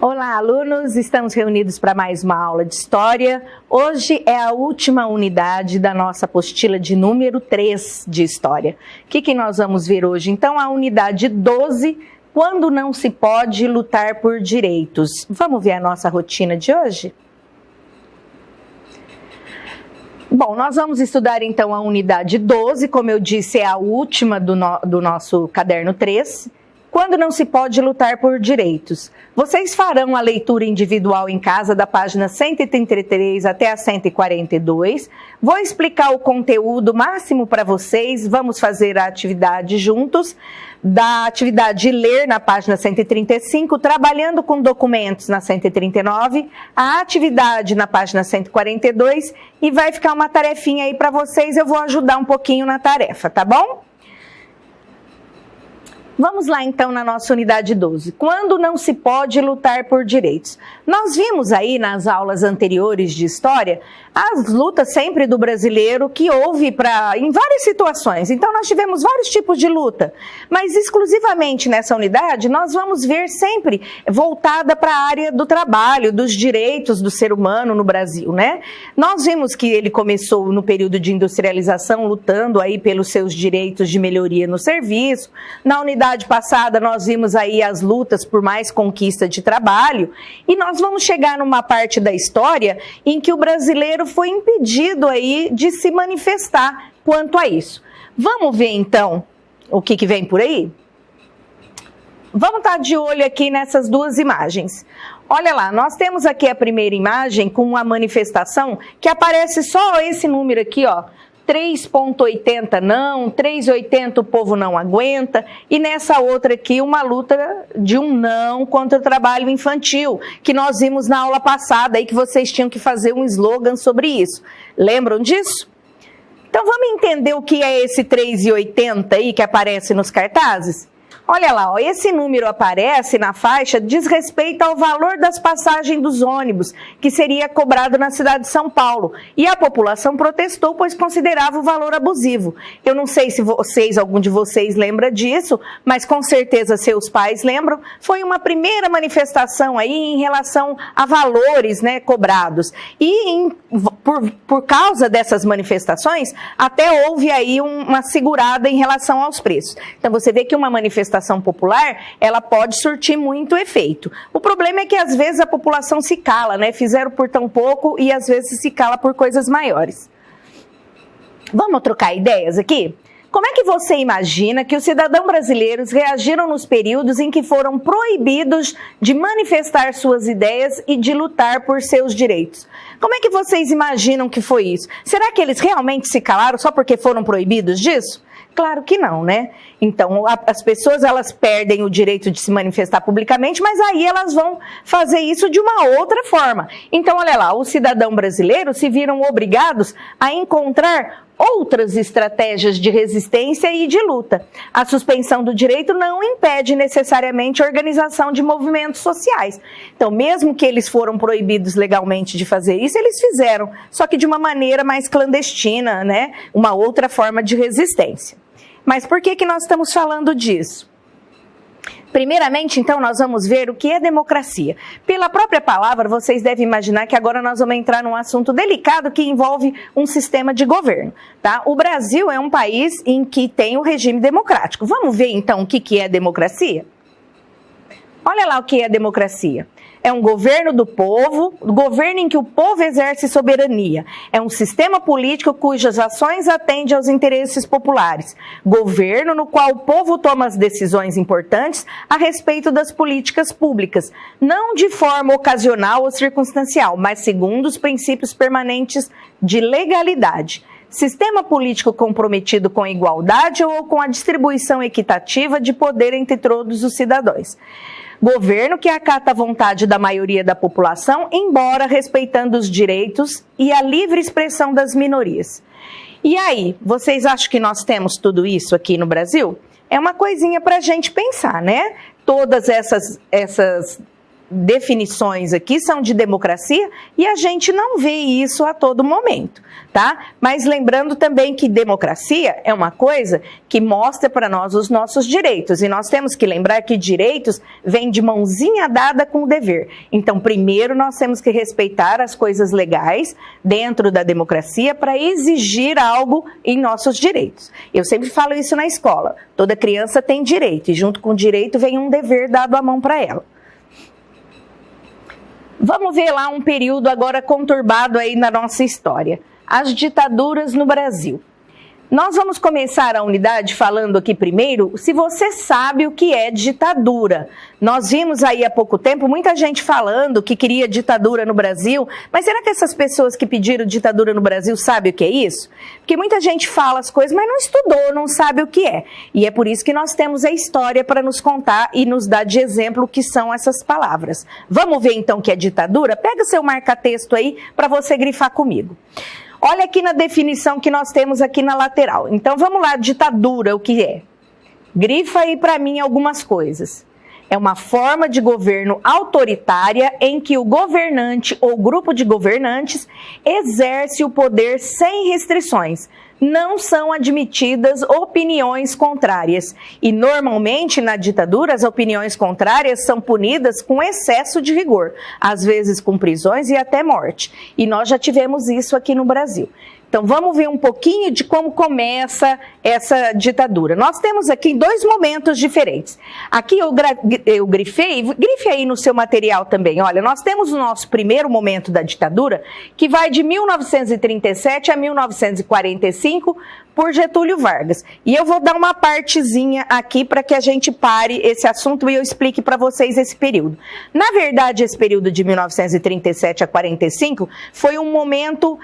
Olá, alunos! Estamos reunidos para mais uma aula de História. Hoje é a última unidade da nossa apostila de número 3 de História. O que nós vamos ver hoje? Então, a unidade 12, quando não se pode lutar por direitos. Vamos ver a nossa rotina de hoje? Bom, nós vamos estudar então a unidade 12, como eu disse, é a última do nosso caderno 3. Quando não se pode lutar por direitos. Vocês farão a leitura individual em casa da página 133 até a 142. Vou explicar o conteúdo máximo para vocês. Vamos fazer a atividade juntos. Da atividade de ler na página 135, trabalhando com documentos na 139, a atividade na página 142 e vai ficar uma tarefinha aí para vocês. Eu vou ajudar um pouquinho na tarefa, tá bom? Vamos lá então na nossa unidade 12. Quando não se pode lutar por direitos? Nós vimos aí nas aulas anteriores de História as lutas sempre do brasileiro que houve em várias situações. Então nós tivemos vários tipos de luta, mas exclusivamente nessa unidade nós vamos ver sempre voltada para a área do trabalho, dos direitos do ser humano no Brasil, né? Nós vimos que ele começou no período de industrialização lutando aí pelos seus direitos de melhoria no serviço. Na unidade passada nós vimos aí as lutas por mais conquista de trabalho e nós vamos chegar numa parte da história em que o brasileiro foi impedido aí de se manifestar quanto a isso. Vamos ver então o que vem por aí? Vamos estar de olho aqui nessas duas imagens. Olha lá, nós temos aqui a primeira imagem com uma manifestação que aparece só esse número aqui, ó. 3,80 não, 3,80 o povo não aguenta, e nessa outra aqui uma luta de um não contra o trabalho infantil, que nós vimos na aula passada, aí que vocês tinham que fazer um slogan sobre isso. Lembram disso? Então vamos entender o que é esse 3,80 aí que aparece nos cartazes? Olha lá, ó, esse número aparece na faixa, diz respeito ao valor das passagens dos ônibus, que seria cobrado na cidade de São Paulo. E a população protestou, pois considerava o valor abusivo. Eu não sei se algum de vocês lembra disso, mas com certeza seus pais lembram. Foi uma primeira manifestação aí em relação a valores, né, cobrados. E por causa dessas manifestações, até houve aí uma segurada em relação aos preços. Então você vê que uma manifestação popular, ela pode surtir muito efeito. O problema é que às vezes a população se cala, né? Fizeram por tão pouco e às vezes se cala por coisas maiores. Vamos trocar ideias aqui? Como é que você imagina que os cidadãos brasileiros reagiram nos períodos em que foram proibidos de manifestar suas ideias e de lutar por seus direitos? Como é que vocês imaginam que foi isso? Será que eles realmente se calaram só porque foram proibidos disso? Claro que não, né? Então, as pessoas, elas perdem o direito de se manifestar publicamente, mas aí elas vão fazer isso de uma outra forma. Então, olha lá, os cidadãos brasileiros se viram obrigados a encontrar outras estratégias de resistência e de luta. A suspensão do direito não impede necessariamente a organização de movimentos sociais. Então, mesmo que eles foram proibidos legalmente de fazer isso, eles fizeram, só que de uma maneira mais clandestina, né? Uma outra forma de resistência. Mas por que nós estamos falando disso? Primeiramente, então, nós vamos ver o que é democracia. Pela própria palavra, vocês devem imaginar que agora nós vamos entrar num assunto delicado que envolve um sistema de governo, tá? O Brasil é um país em que tem o regime democrático. Vamos ver, então, o que é democracia? Olha lá o que é democracia. É um governo do povo, governo em que o povo exerce soberania. É um sistema político cujas ações atendem aos interesses populares. Governo no qual o povo toma as decisões importantes a respeito das políticas públicas, não de forma ocasional ou circunstancial, mas segundo os princípios permanentes de legalidade. Sistema político comprometido com a igualdade ou com a distribuição equitativa de poder entre todos os cidadãos. Governo que acata a vontade da maioria da população, embora respeitando os direitos e a livre expressão das minorias. E aí, vocês acham que nós temos tudo isso aqui no Brasil? É uma coisinha para a gente pensar, né? Todas essas definições aqui são de democracia e a gente não vê isso a todo momento, tá? Mas lembrando também que democracia é uma coisa que mostra para nós os nossos direitos e nós temos que lembrar que direitos vêm de mãozinha dada com o dever. Então, primeiro nós temos que respeitar as coisas legais dentro da democracia para exigir algo em nossos direitos. Eu sempre falo isso na escola, toda criança tem direito e junto com o direito vem um dever dado à mão para ela. Vamos ver lá um período agora conturbado aí na nossa história. As ditaduras no Brasil. Nós vamos começar a unidade falando aqui primeiro, se você sabe o que é ditadura. Nós vimos aí há pouco tempo muita gente falando que queria ditadura no Brasil, mas será que essas pessoas que pediram ditadura no Brasil sabem o que é isso? Porque muita gente fala as coisas, mas não estudou, não sabe o que é. E é por isso que nós temos a história para nos contar e nos dar de exemplo o que são essas palavras. Vamos ver então o que é ditadura? Pega o seu marca-texto aí para você grifar comigo. Olha aqui na definição que nós temos aqui na lateral. Então vamos lá, ditadura, o que é? Grifa aí para mim algumas coisas. É uma forma de governo autoritária em que o governante ou grupo de governantes exerce o poder sem restrições. Não são admitidas opiniões contrárias. E normalmente na ditadura as opiniões contrárias são punidas com excesso de rigor, às vezes com prisões e até morte. E nós já tivemos isso aqui no Brasil. Então vamos ver um pouquinho de como começa essa ditadura. Nós temos aqui dois momentos diferentes. Aqui eu grifei, grife aí no seu material também. Olha, nós temos o nosso primeiro momento da ditadura, que vai de 1937 a 1945, por Getúlio Vargas. E eu vou dar uma partezinha aqui para que a gente pare esse assunto e eu explique para vocês esse período. Na verdade, esse período de 1937 a 45 foi um momento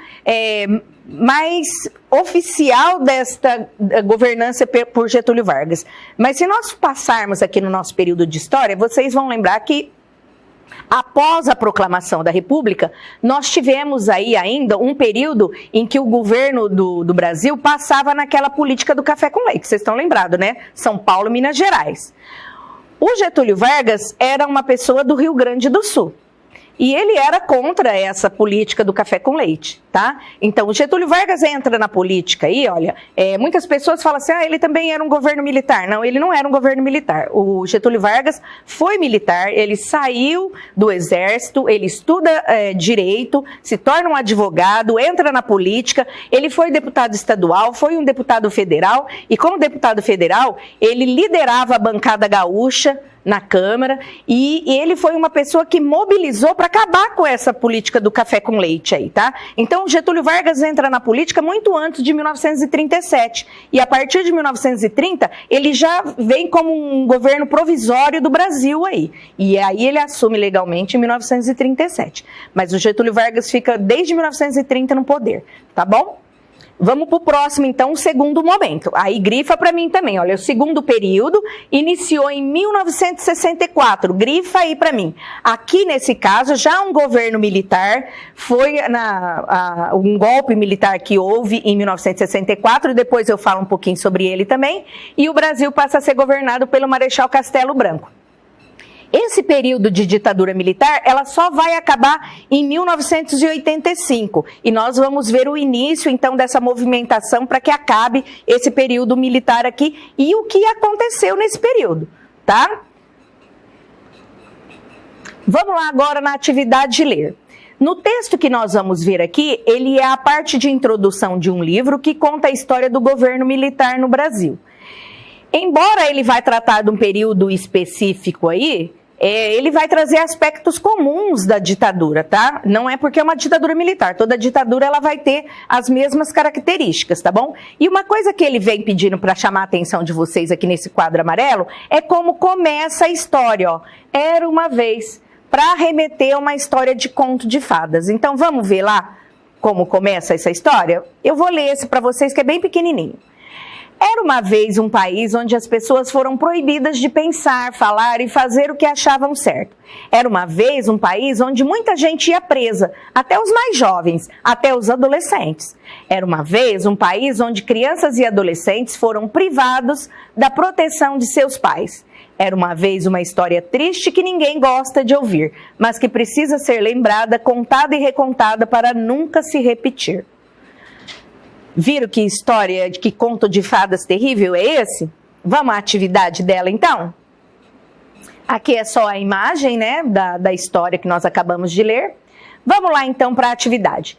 mais oficial desta governança por Getúlio Vargas. Mas se nós passarmos aqui no nosso período de história, vocês vão lembrar que após a proclamação da República, nós tivemos aí ainda um período em que o governo do Brasil passava naquela política do café com leite. Vocês estão lembrados, né? São Paulo, Minas Gerais. O Getúlio Vargas era uma pessoa do Rio Grande do Sul. E ele era contra essa política do café com leite, tá? Então, o Getúlio Vargas entra na política aí, olha, muitas pessoas falam assim, ele também era um governo militar. Não, ele não era um governo militar. O Getúlio Vargas foi militar, ele saiu do exército, ele estuda direito, se torna um advogado, entra na política, ele foi deputado estadual, foi um deputado federal, e como deputado federal, ele liderava a bancada gaúcha na Câmara, e ele foi uma pessoa que mobilizou para acabar com essa política do café com leite aí, tá? Então, Getúlio Vargas entra na política muito antes de 1937, e a partir de 1930, ele já vem como um governo provisório do Brasil aí, e aí ele assume legalmente em 1937. Mas o Getúlio Vargas fica desde 1930 no poder, tá bom? Vamos para o próximo, então, o segundo momento. Aí grifa para mim também. Olha, o segundo período iniciou em 1964. Grifa aí para mim. Aqui, nesse caso, já um governo militar, foi um golpe militar que houve em 1964, depois eu falo um pouquinho sobre ele também, e o Brasil passa a ser governado pelo Marechal Castelo Branco. Esse período de ditadura militar, ela só vai acabar em 1985. E nós vamos ver o início, então, dessa movimentação para que acabe esse período militar aqui e o que aconteceu nesse período, tá? Vamos lá agora na atividade de ler. No texto que nós vamos ver aqui, ele é a parte de introdução de um livro que conta a história do governo militar no Brasil. Embora ele vai tratar de um período específico aí, ele vai trazer aspectos comuns da ditadura, tá? Não é porque é uma ditadura militar, toda ditadura ela vai ter as mesmas características, tá bom? E uma coisa que ele vem pedindo para chamar a atenção de vocês aqui nesse quadro amarelo é como começa a história, ó. Era uma vez, para remeter a uma história de conto de fadas. Então vamos ver lá como começa essa história? Eu vou ler esse para vocês que é bem pequenininho. Era uma vez um país onde as pessoas foram proibidas de pensar, falar e fazer o que achavam certo. Era uma vez um país onde muita gente ia presa, até os mais jovens, até os adolescentes. Era uma vez um país onde crianças e adolescentes foram privados da proteção de seus pais. Era uma vez uma história triste que ninguém gosta de ouvir, mas que precisa ser lembrada, contada e recontada para nunca se repetir. Viram que história, que conto de fadas terrível é esse? Vamos à atividade dela então? Aqui é só a imagem, né, da história que nós acabamos de ler. Vamos lá então para a atividade.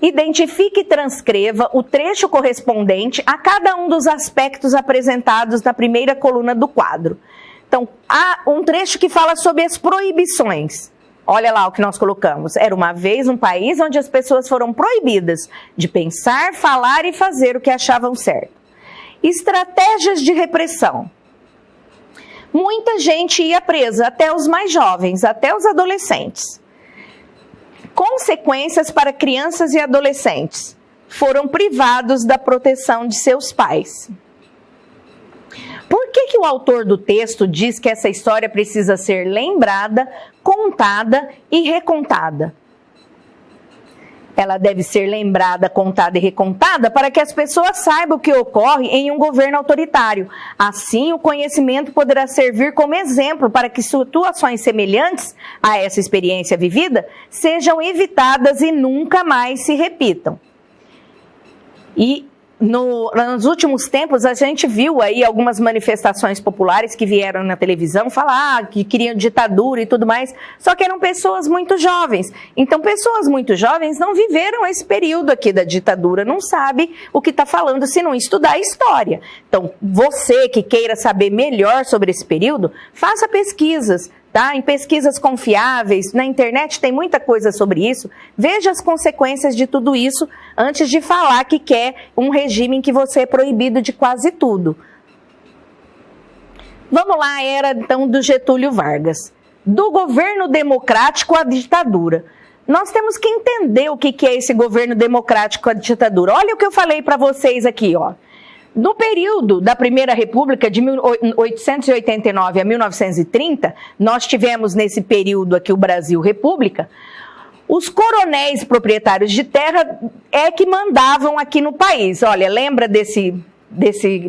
Identifique e transcreva o trecho correspondente a cada um dos aspectos apresentados na primeira coluna do quadro. Então, há um trecho que fala sobre as proibições. Olha lá o que nós colocamos. Era uma vez um país onde as pessoas foram proibidas de pensar, falar e fazer o que achavam certo. Estratégias de repressão. Muita gente ia presa, até os mais jovens, até os adolescentes. Consequências para crianças e adolescentes. Foram privados da proteção de seus pais. Por que o autor do texto diz que essa história precisa ser lembrada, contada e recontada? Ela deve ser lembrada, contada e recontada para que as pessoas saibam o que ocorre em um governo autoritário. Assim, o conhecimento poderá servir como exemplo para que situações semelhantes a essa experiência vivida sejam evitadas e nunca mais se repitam. E nos últimos tempos, a gente viu aí algumas manifestações populares que vieram na televisão falar que queriam ditadura e tudo mais, só que eram pessoas muito jovens. Então, pessoas muito jovens não viveram esse período aqui da ditadura, não sabe o que está falando se não estudar a história. Então, você que queira saber melhor sobre esse período, faça pesquisas. Tá? Em pesquisas confiáveis, na internet tem muita coisa sobre isso. Veja as consequências de tudo isso antes de falar que quer um regime em que você é proibido de quase tudo. Vamos lá, a era então do Getúlio Vargas. Do governo democrático à ditadura. Nós temos que entender o que é esse governo democrático à ditadura. Olha o que eu falei para vocês aqui, ó. No período da Primeira República, de 1889 a 1930, nós tivemos nesse período aqui o Brasil República, os coronéis proprietários de terra é que mandavam aqui no país. Olha, lembra desse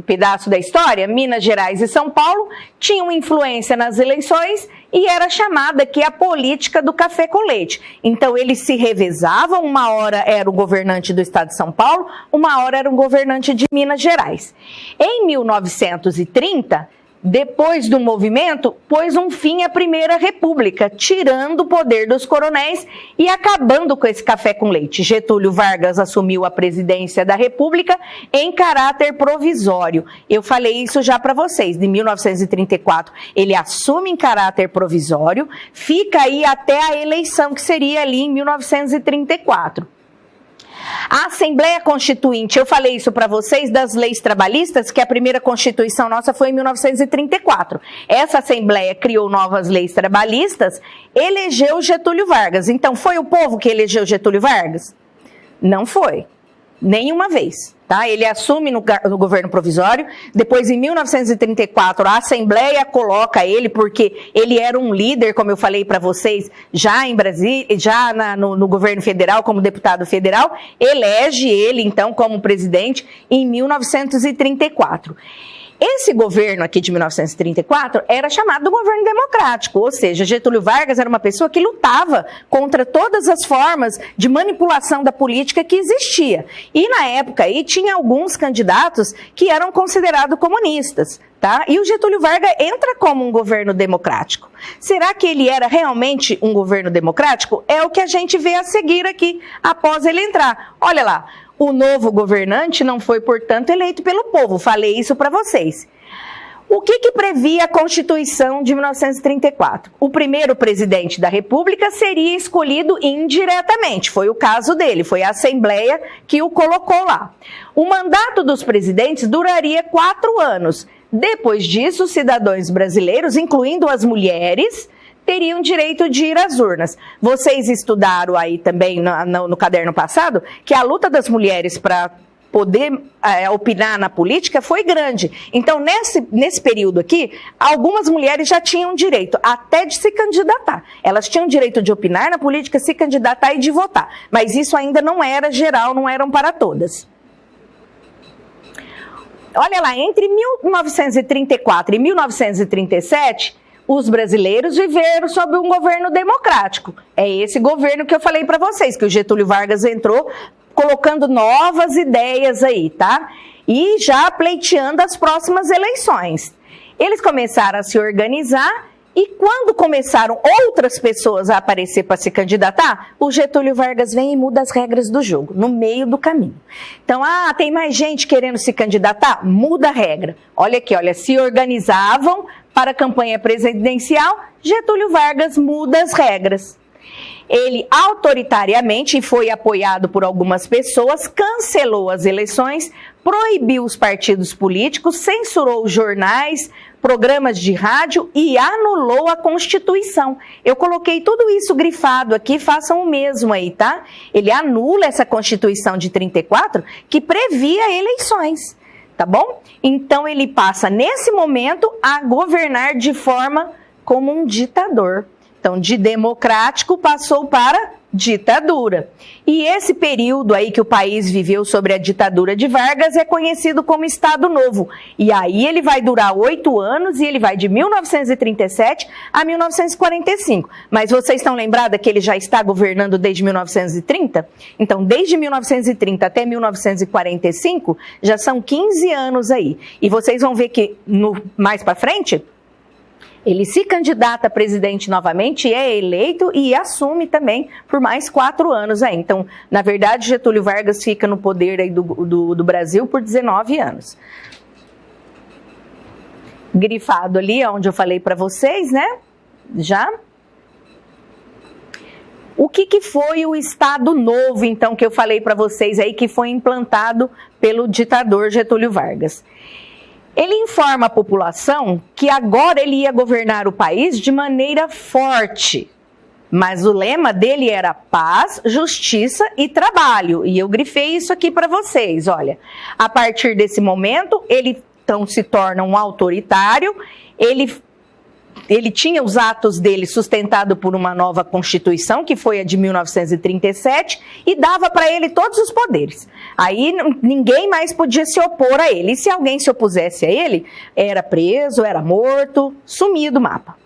pedaço da história? Minas Gerais e São Paulo tinham influência nas eleições e era chamada aqui a política do café com leite. Então, eles se revezavam, uma hora era o governante do estado de São Paulo, uma hora era o governante de Minas Gerais. Em 1930, depois do movimento, pôs um fim à Primeira República, tirando o poder dos coronéis e acabando com esse café com leite. Getúlio Vargas assumiu a presidência da República em caráter provisório. Eu falei isso já para vocês, de 1934. Ele assume em caráter provisório, fica aí até a eleição, que seria ali em 1934. A Assembleia Constituinte, eu falei isso para vocês, das leis trabalhistas, que a primeira Constituição nossa foi em 1934. Essa Assembleia criou novas leis trabalhistas, elegeu Getúlio Vargas. Então, foi o povo que elegeu Getúlio Vargas? Não foi. Nenhuma vez. Tá? Ele assume no governo provisório, depois em 1934 a Assembleia coloca ele, porque ele era um líder, como eu falei para vocês, já em Brasília, já no governo federal, como deputado federal, elege ele então como presidente em 1934. Esse governo aqui de 1934 era chamado de governo democrático, ou seja, Getúlio Vargas era uma pessoa que lutava contra todas as formas de manipulação da política que existia. E na época aí tinha alguns candidatos que eram considerados comunistas, tá? E o Getúlio Vargas entra como um governo democrático. Será que ele era realmente um governo democrático? É o que a gente vê a seguir aqui, após ele entrar. Olha lá. O novo governante não foi, portanto, eleito pelo povo. Falei isso para vocês. O que previa a Constituição de 1934? O primeiro presidente da República seria escolhido indiretamente. Foi o caso dele, foi a Assembleia que o colocou lá. O mandato dos presidentes duraria 4 anos. Depois disso, os cidadãos brasileiros, incluindo as mulheres, teriam direito de ir às urnas. Vocês estudaram aí também no caderno passado que a luta das mulheres para poder opinar na política foi grande. Então, nesse período aqui, algumas mulheres já tinham direito até de se candidatar. Elas tinham direito de opinar na política, se candidatar e de votar. Mas isso ainda não era geral, não eram para todas. olha lá, entre 1934 e 1937, os brasileiros viveram sob um governo democrático. É esse governo que eu falei para vocês, que o Getúlio Vargas entrou colocando novas ideias aí, tá? E já pleiteando as próximas eleições. Eles começaram a se organizar e quando começaram outras pessoas a aparecer para se candidatar, o Getúlio Vargas vem e muda as regras do jogo, no meio do caminho. Então, tem mais gente querendo se candidatar? Muda a regra. Olha aqui, olha, se organizavam para a campanha presidencial, Getúlio Vargas muda as regras. Ele autoritariamente, e foi apoiado por algumas pessoas, cancelou as eleições, proibiu os partidos políticos, censurou os jornais, programas de rádio e anulou a Constituição. Eu coloquei tudo isso grifado aqui, façam o mesmo aí, tá? Ele anula essa Constituição de 34 que previa eleições, tá bom? Então ele passa nesse momento a governar de forma como um ditador. Então, de democrático passou para ditadura. E esse período aí que o país viveu sobre a ditadura de Vargas é conhecido como Estado Novo. E aí ele vai durar 8 anos e ele vai de 1937 a 1945. Mas vocês estão lembrados que ele já está governando desde 1930? Então, desde 1930 até 1945, já são 15 anos aí. E vocês vão ver que mais para frente, ele se candidata a presidente novamente, é eleito e assume também por mais 4 anos aí. Então, na verdade, Getúlio Vargas fica no poder aí do Brasil por 19 anos. Grifado ali, onde eu falei para vocês, né? Já. O que foi o Estado Novo, então, que eu falei para vocês aí, que foi implantado pelo ditador Getúlio Vargas? Ele informa a população que agora ele ia governar o país de maneira forte. Mas o lema dele era paz, justiça e trabalho. E eu grifei isso aqui para vocês, olha. A partir desse momento, ele então se torna um autoritário, ele tinha os atos dele sustentado por uma nova Constituição, que foi a de 1937, e dava para ele todos os poderes. Aí ninguém mais podia se opor a ele. E se alguém se opusesse a ele, era preso, era morto, sumia do mapa.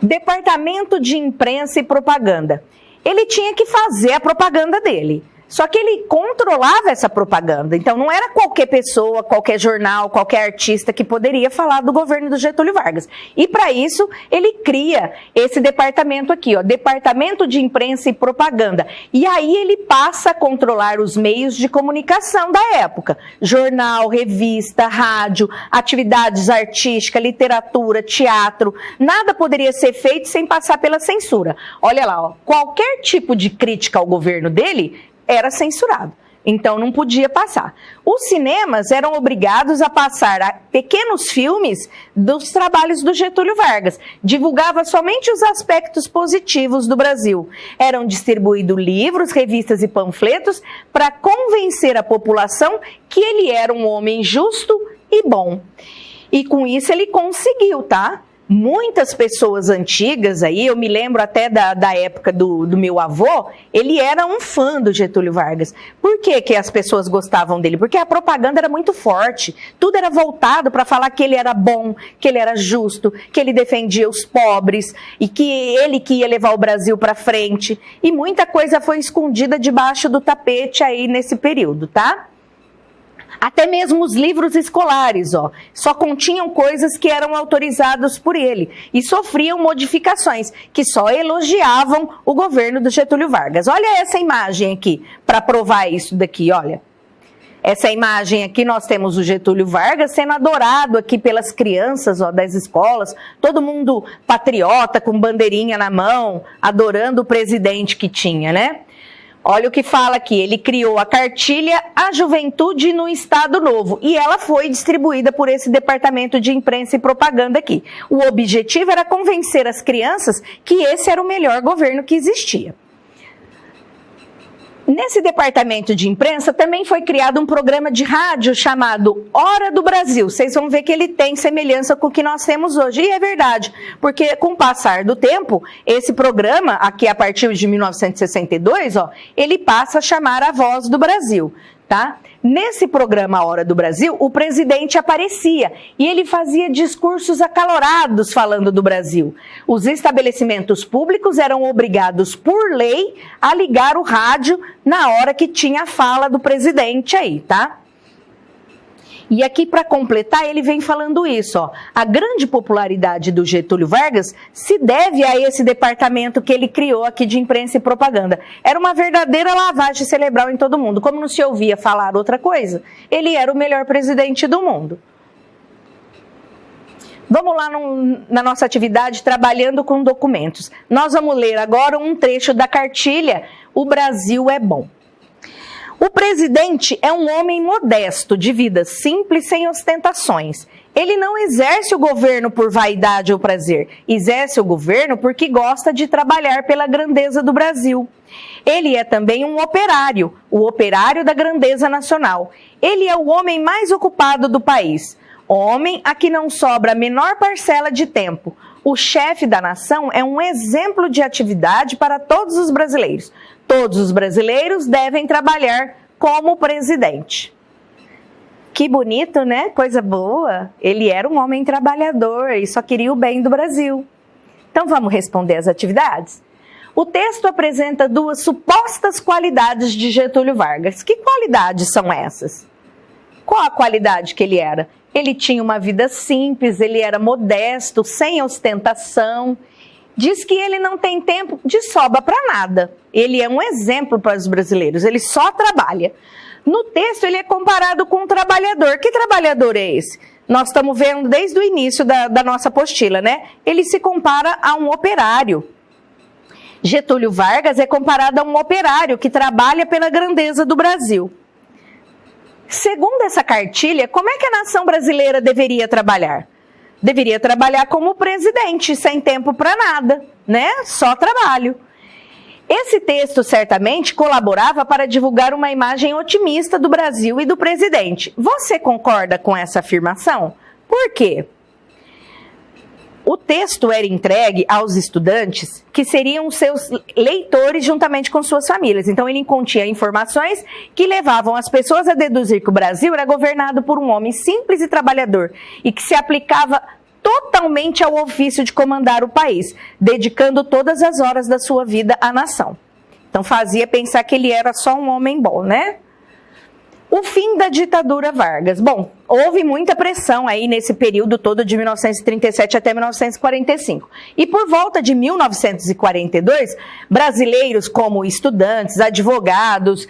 Departamento de Imprensa e Propaganda. Ele tinha que fazer a propaganda dele. Só que ele controlava essa propaganda, então não era qualquer pessoa, qualquer jornal, qualquer artista que poderia falar do governo do Getúlio Vargas. E para isso ele cria esse departamento aqui, ó, Departamento de Imprensa e Propaganda. E aí ele passa a controlar os meios de comunicação da época. Jornal, revista, rádio, atividades artísticas, literatura, teatro. Nada poderia ser feito sem passar pela censura. Olha lá, ó, qualquer tipo de crítica ao governo dele era censurado, então não podia passar. Os cinemas eram obrigados a passar pequenos filmes dos trabalhos do Getúlio Vargas, divulgava somente os aspectos positivos do Brasil. Eram distribuídos livros, revistas e panfletos para convencer a população que ele era um homem justo e bom. E com isso ele conseguiu, tá? Muitas pessoas antigas aí, eu me lembro até da época do meu avô, ele era um fã do Getúlio Vargas. Por que as pessoas gostavam dele? Porque a propaganda era muito forte, tudo era voltado para falar que ele era bom, que ele era justo, que ele defendia os pobres e que ele que ia levar o Brasil para frente. E muita coisa foi escondida debaixo do tapete aí nesse período, tá? Até mesmo os livros escolares, ó, só continham coisas que eram autorizadas por ele e sofriam modificações que só elogiavam o governo do Getúlio Vargas. Olha essa imagem aqui, para provar isso daqui, olha. Essa imagem aqui, nós temos o Getúlio Vargas sendo adorado aqui pelas crianças, ó, das escolas, todo mundo patriota, com bandeirinha na mão, adorando o presidente que tinha, né? Olha o que fala aqui, ele criou a cartilha A Juventude no Estado Novo e ela foi distribuída por esse Departamento de Imprensa e Propaganda aqui. O objetivo era convencer as crianças que esse era o melhor governo que existia. Nesse departamento de imprensa também foi criado um programa de rádio chamado Hora do Brasil. Vocês vão ver que ele tem semelhança com o que nós temos hoje. E é verdade, porque com o passar do tempo, esse programa, aqui a partir de 1962, ó, ele passa a chamar A Voz do Brasil. tá? Nesse programa A Hora do Brasil, o presidente aparecia e ele fazia discursos acalorados falando do Brasil. Os estabelecimentos públicos eram obrigados por lei a ligar o rádio na hora que tinha a fala do presidente aí, tá? E aqui, para completar, ele vem falando isso, ó. A grande popularidade do Getúlio Vargas se deve a esse departamento que ele criou aqui de imprensa e propaganda. Era uma verdadeira lavagem cerebral em todo mundo. Como não se ouvia falar outra coisa, ele era o melhor presidente do mundo. Vamos lá na nossa atividade trabalhando com documentos. Nós vamos ler agora um trecho da cartilha O Brasil é Bom. O presidente é um homem modesto, de vida simples, sem ostentações. Ele não exerce o governo por vaidade ou prazer, exerce o governo porque gosta de trabalhar pela grandeza do Brasil. Ele é também um operário, o operário da grandeza nacional. Ele é o homem mais ocupado do país, homem a que não sobra a menor parcela de tempo. O chefe da nação é um exemplo de atividade para todos os brasileiros. Todos os brasileiros devem trabalhar como presidente. Que bonito, né? Coisa boa. Ele era um homem trabalhador e só queria o bem do Brasil. Então vamos responder as atividades? O texto apresenta duas supostas qualidades de Getúlio Vargas. Que qualidades são essas? Qual a qualidade que ele era? Ele tinha uma vida simples, ele era modesto, sem ostentação. Diz que ele não tem tempo de sobra para nada. Ele é um exemplo para os brasileiros, ele só trabalha. No texto ele é comparado com um trabalhador. Que trabalhador é esse? Nós estamos vendo desde o início da nossa apostila, né? Ele se compara a um operário. Getúlio Vargas é comparado a um operário que trabalha pela grandeza do Brasil. Segundo essa cartilha, como é que a nação brasileira deveria trabalhar? Deveria trabalhar como presidente, sem tempo para nada, né? Só trabalho. Esse texto certamente colaborava para divulgar uma imagem otimista do Brasil e do presidente. Você concorda com essa afirmação? Por quê? O texto era entregue aos estudantes que seriam seus leitores juntamente com suas famílias. Então ele continha informações que levavam as pessoas a deduzir que o Brasil era governado por um homem simples e trabalhador e que se aplicava totalmente ao ofício de comandar o país, dedicando todas as horas da sua vida à nação. Então fazia pensar que ele era só um homem bom, né? O fim da ditadura Vargas. Bom, houve muita pressão aí nesse período todo de 1937 até 1945. E por volta de 1942, brasileiros como estudantes, advogados,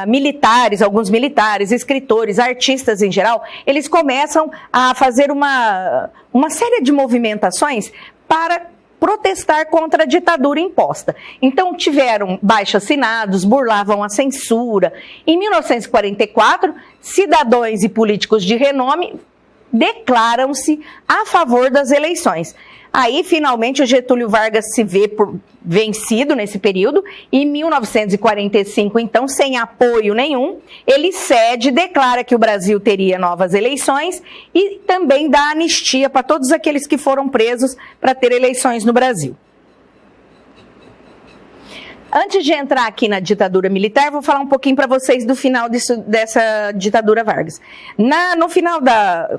militares, alguns militares, escritores, artistas em geral, eles começam a fazer uma série de movimentações para protestar contra a ditadura imposta. Então tiveram baixo-assinados, burlavam a censura. Em 1944, cidadãos e políticos de renome declaram-se a favor das eleições. Aí, finalmente, o Getúlio Vargas se vê vencido nesse período. Em 1945, então, sem apoio nenhum, ele cede, declara que o Brasil teria novas eleições e também dá anistia para todos aqueles que foram presos para ter eleições no Brasil. Antes de entrar aqui na ditadura militar, vou falar um pouquinho para vocês do final dessa ditadura Vargas. No final,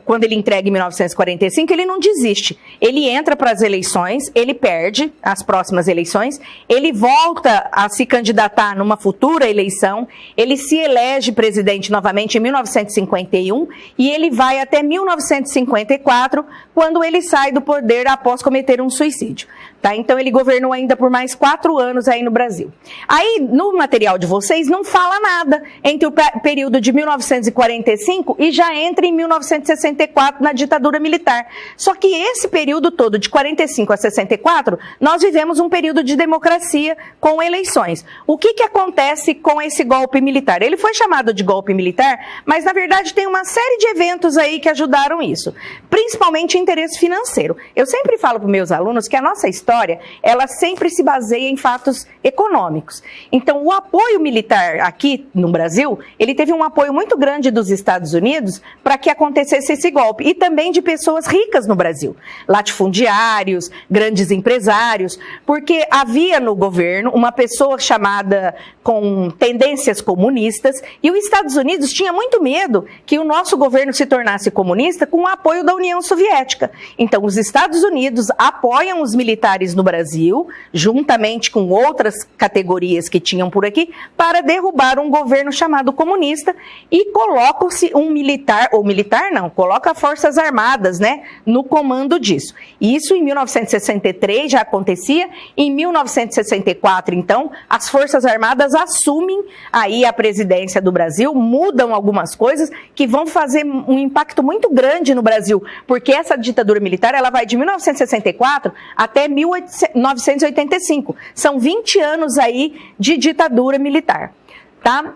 quando ele entrega em 1945, ele não desiste. Ele entra para as eleições, ele perde as próximas eleições, ele volta a se candidatar numa futura eleição, ele se elege presidente novamente em 1951 e ele vai até 1954, quando ele sai do poder após cometer um suicídio. Tá? Então ele governou ainda por mais 4 anos aí no Brasil. Aí, no material de vocês, não fala nada entre o período de 1945 e já entra em 1964 na ditadura militar. Só que esse período todo, de 45 a 64, nós vivemos um período de democracia com eleições. O que acontece com esse golpe militar? Ele foi chamado de golpe militar, mas na verdade tem uma série de eventos aí que ajudaram isso. Principalmente interesse financeiro. Eu sempre falo para os meus alunos que a nossa história história, ela sempre se baseia em fatos econômicos. Então, o apoio militar aqui no Brasil, ele teve um apoio muito grande dos Estados Unidos para que acontecesse esse golpe, e também de pessoas ricas no Brasil, latifundiários, grandes empresários, porque havia no governo uma pessoa chamada com tendências comunistas, e os Estados Unidos tinha muito medo que o nosso governo se tornasse comunista com o apoio da União Soviética. Então, os Estados Unidos apoiam os militares no Brasil, juntamente com outras categorias que tinham por aqui, para derrubar um governo chamado comunista, e colocam-se um militar, ou militar não, coloca Forças Armadas, né, no comando disso. Isso em 1963 já acontecia, em 1964, então, as Forças Armadas assumem aí a presidência do Brasil, mudam algumas coisas que vão fazer um impacto muito grande no Brasil, porque essa ditadura militar, ela vai de 1964 até 1985. São 20 anos aí de ditadura militar, tá?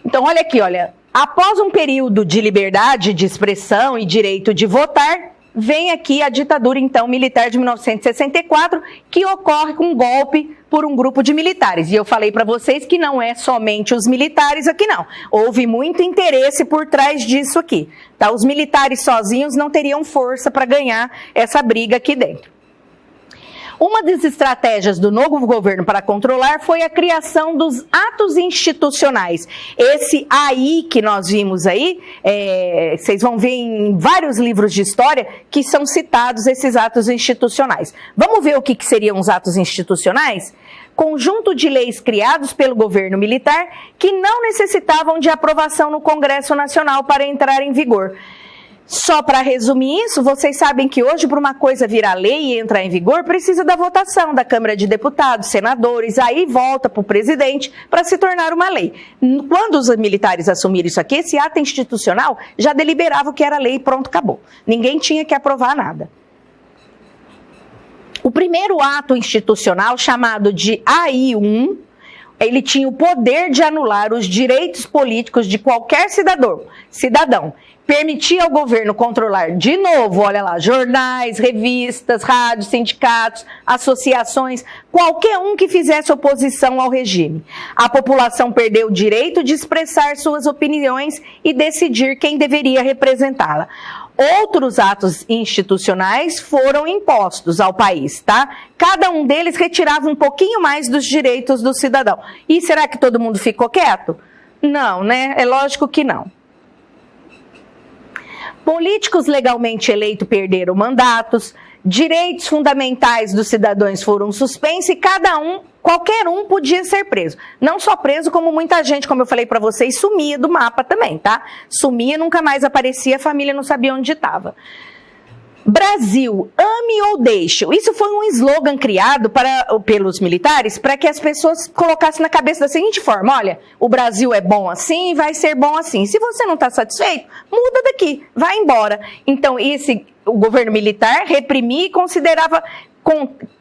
Então, olha aqui, olha, após um período de liberdade de expressão e direito de votar, vem aqui a ditadura, então, militar de 1964, que ocorre com um golpe por um grupo de militares. E eu falei para vocês que não é somente os militares aqui, não. Houve muito interesse por trás disso aqui. Tá? Os militares sozinhos não teriam força para ganhar essa briga aqui dentro. Uma das estratégias do novo governo para controlar foi a criação dos atos institucionais. Esse aí que nós vimos aí, vocês vão ver em vários livros de história que são citados esses atos institucionais. Vamos ver o que seriam os atos institucionais? Conjunto de leis criados pelo governo militar que não necessitavam de aprovação no Congresso Nacional para entrar em vigor. Só para resumir isso, vocês sabem que hoje, para uma coisa virar lei e entrar em vigor, precisa da votação da Câmara de Deputados, senadores, aí volta para o presidente para se tornar uma lei. Quando os militares assumiram isso aqui, esse ato institucional já deliberava o que era lei e pronto, acabou. Ninguém tinha que aprovar nada. O primeiro ato institucional, chamado de AI-1, ele tinha o poder de anular os direitos políticos de qualquer cidadão. Permitia ao governo controlar, de novo, olha lá, jornais, revistas, rádios, sindicatos, associações, qualquer um que fizesse oposição ao regime. A população perdeu o direito de expressar suas opiniões e decidir quem deveria representá-la. Outros atos institucionais foram impostos ao país, tá? Cada um deles retirava um pouquinho mais dos direitos do cidadão. E será que todo mundo ficou quieto? Não, né? É lógico que não. Políticos legalmente eleitos perderam mandatos, direitos fundamentais dos cidadãos foram suspensos e qualquer um podia ser preso. Não só preso, como muita gente, como eu falei para vocês, sumia do mapa também, tá? Sumia, nunca mais aparecia, a família não sabia onde estava. Brasil, ame ou deixe. Isso foi um slogan criado pelos militares para que as pessoas colocassem na cabeça da seguinte forma: olha, o Brasil é bom assim e vai ser bom assim. Se você não está satisfeito, muda daqui, vai embora. Então, o governo militar reprimia e considerava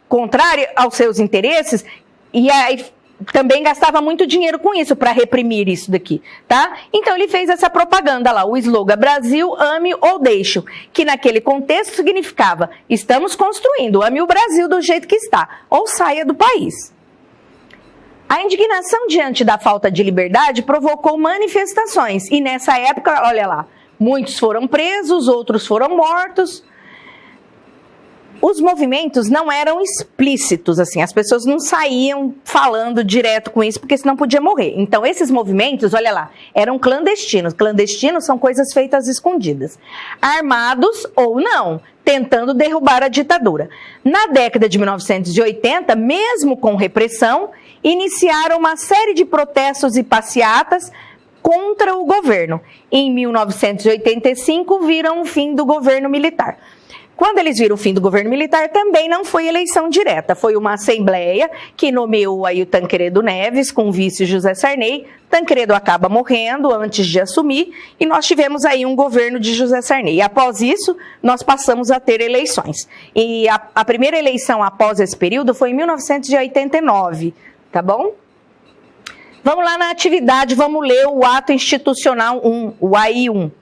contrário aos seus interesses, e aí também gastava muito dinheiro com isso, para reprimir isso daqui, tá? Então ele fez essa propaganda lá, o slogan Brasil, ame ou deixe, que naquele contexto significava: estamos construindo, ame o Brasil do jeito que está, ou saia do país. A indignação diante da falta de liberdade provocou manifestações, e nessa época, olha lá, muitos foram presos, outros foram mortos. Os movimentos não eram explícitos, assim, as pessoas não saíam falando direto com isso, porque senão podia morrer. Então, esses movimentos, olha lá, eram clandestinos. Clandestinos são coisas feitas escondidas. Armados ou não, tentando derrubar a ditadura. Na década de 1980, mesmo com repressão, iniciaram uma série de protestos e passeatas contra o governo. Em 1985, viram o fim do governo militar. Quando eles viram o fim do governo militar, também não foi eleição direta, foi uma assembleia que nomeou aí o Tancredo Neves com o vice José Sarney. Tancredo acaba morrendo antes de assumir e nós tivemos aí um governo de José Sarney. E após isso, nós passamos a ter eleições. E a primeira eleição após esse período foi em 1989, tá bom? Vamos lá na atividade, vamos ler o Ato Institucional 1, o AI-1.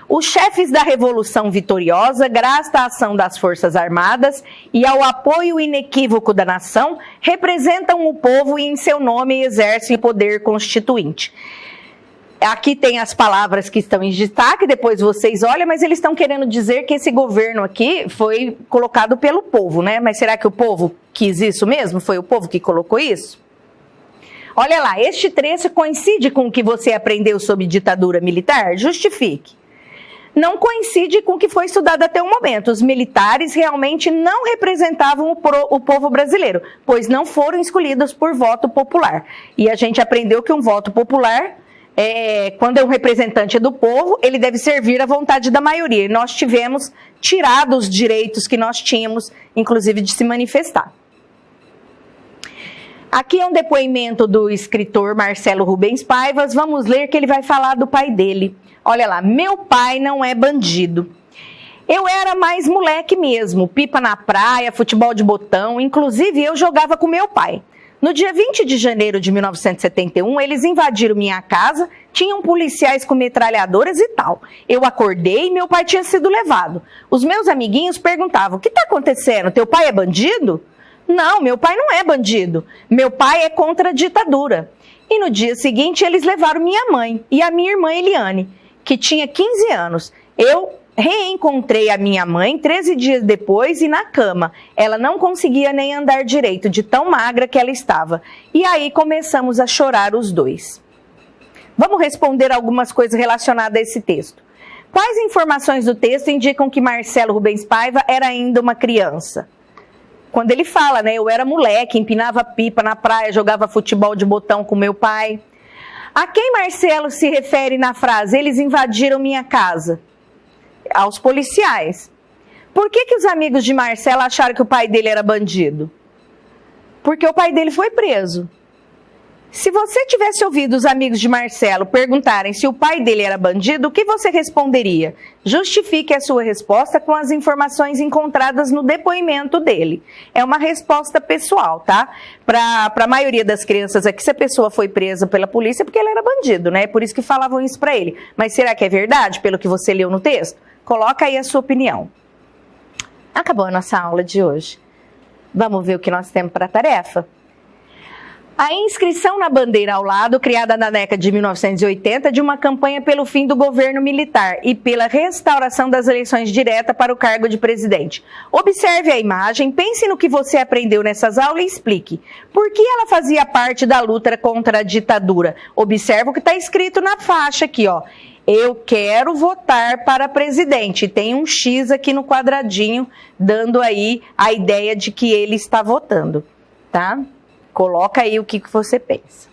Os chefes da Revolução Vitoriosa, graças à ação das Forças Armadas e ao apoio inequívoco da nação, representam o povo e em seu nome exercem o poder constituinte. Aqui tem as palavras que estão em destaque, depois vocês olham, mas eles estão querendo dizer que esse governo aqui foi colocado pelo povo, né? Mas será que o povo quis isso mesmo? Foi o povo que colocou isso? Olha lá, este trecho coincide com o que você aprendeu sobre ditadura militar? Justifique. Não coincide com o que foi estudado até o momento. Os militares realmente não representavam o povo brasileiro, pois não foram escolhidos por voto popular. E a gente aprendeu que um voto popular, quando é um representante do povo, ele deve servir à vontade da maioria. E nós tivemos tirado os direitos que nós tínhamos, inclusive de se manifestar. Aqui é um depoimento do escritor Marcelo Rubens Paiva. Vamos ler que ele vai falar do pai dele. Olha lá, meu pai não é bandido. Eu era mais moleque mesmo, pipa na praia, futebol de botão, inclusive eu jogava com meu pai. No dia 20 de janeiro de 1971, eles invadiram minha casa, tinham policiais com metralhadoras e tal. Eu acordei e meu pai tinha sido levado. Os meus amiguinhos perguntavam, o que está acontecendo? Teu pai é bandido? Não, meu pai não é bandido. Meu pai é contra a ditadura. E no dia seguinte, eles levaram minha mãe e a minha irmã Eliane, que tinha 15 anos. Eu reencontrei a minha mãe 13 dias depois e na cama. Ela não conseguia nem andar direito, de tão magra que ela estava. E aí começamos a chorar os dois. Vamos responder algumas coisas relacionadas a esse texto. Quais informações do texto indicam que Marcelo Rubens Paiva era ainda uma criança? Quando ele fala, né, eu era moleque, empinava pipa na praia, jogava futebol de botão com meu pai. A quem Marcelo se refere na frase, eles invadiram minha casa? Aos policiais. Por que os amigos de Marcelo acharam que o pai dele era bandido? Porque o pai dele foi preso. Se você tivesse ouvido os amigos de Marcelo perguntarem se o pai dele era bandido, o que você responderia? Justifique a sua resposta com as informações encontradas no depoimento dele. É uma resposta pessoal, tá? Para a maioria das crianças aqui, se a pessoa foi presa pela polícia, é porque ela era bandido, né? Por isso que falavam isso para ele. Mas será que é verdade, pelo que você leu no texto? Coloca aí a sua opinião. Acabou a nossa aula de hoje. Vamos ver o que nós temos para a tarefa? A inscrição na bandeira ao lado, criada na década de 1980, de uma campanha pelo fim do governo militar e pela restauração das eleições diretas para o cargo de presidente. Observe a imagem, pense no que você aprendeu nessas aulas e explique. Por que ela fazia parte da luta contra a ditadura? Observe o que está escrito na faixa aqui, ó. Eu quero votar para presidente. Tem um X aqui no quadradinho, dando aí a ideia de que ele está votando, tá? Coloca aí o que você pensa.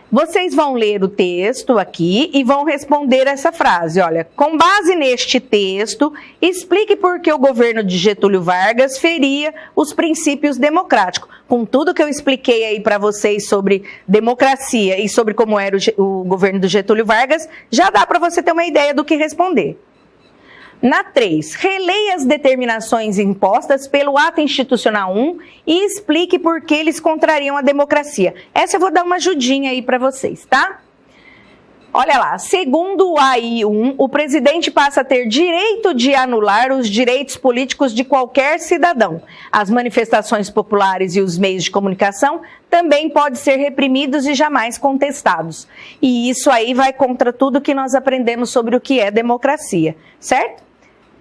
Vocês vão ler o texto aqui e vão responder essa frase. Olha, com base neste texto, explique por que o governo de Getúlio Vargas feria os princípios democráticos. Com tudo que eu expliquei aí para vocês sobre democracia e sobre como era o governo do Getúlio Vargas, já dá para você ter uma ideia do que responder. Na 3, releia as determinações impostas pelo Ato Institucional 1 e explique por que eles contrariam a democracia. Essa eu vou dar uma ajudinha aí para vocês, tá? Olha lá, segundo o AI-1, o presidente passa a ter direito de anular os direitos políticos de qualquer cidadão. As manifestações populares e os meios de comunicação também podem ser reprimidos e jamais contestados. E isso aí vai contra tudo que nós aprendemos sobre o que é democracia, certo?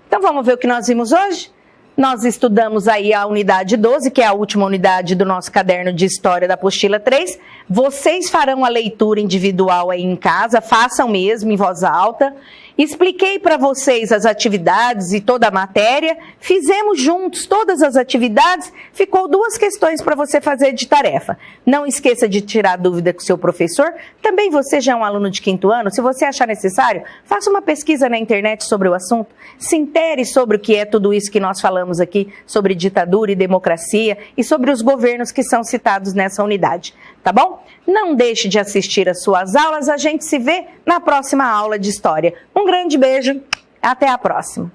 Então vamos ver o que nós vimos hoje? Nós estudamos aí a unidade 12, que é a última unidade do nosso caderno de História da apostila 3. Vocês farão a leitura individual aí em casa, façam mesmo em voz alta. Expliquei para vocês as atividades e toda a matéria, fizemos juntos todas as atividades, ficou 2 questões para você fazer de tarefa. Não esqueça de tirar dúvida com o seu professor, também você já é um aluno de 5º ano, se você achar necessário, faça uma pesquisa na internet sobre o assunto, se intere sobre o que é tudo isso que nós falamos aqui, sobre ditadura e democracia e sobre os governos que são citados nessa unidade, tá bom? Não deixe de assistir às suas aulas, a gente se vê na próxima aula de História. Um grande beijo, até a próxima!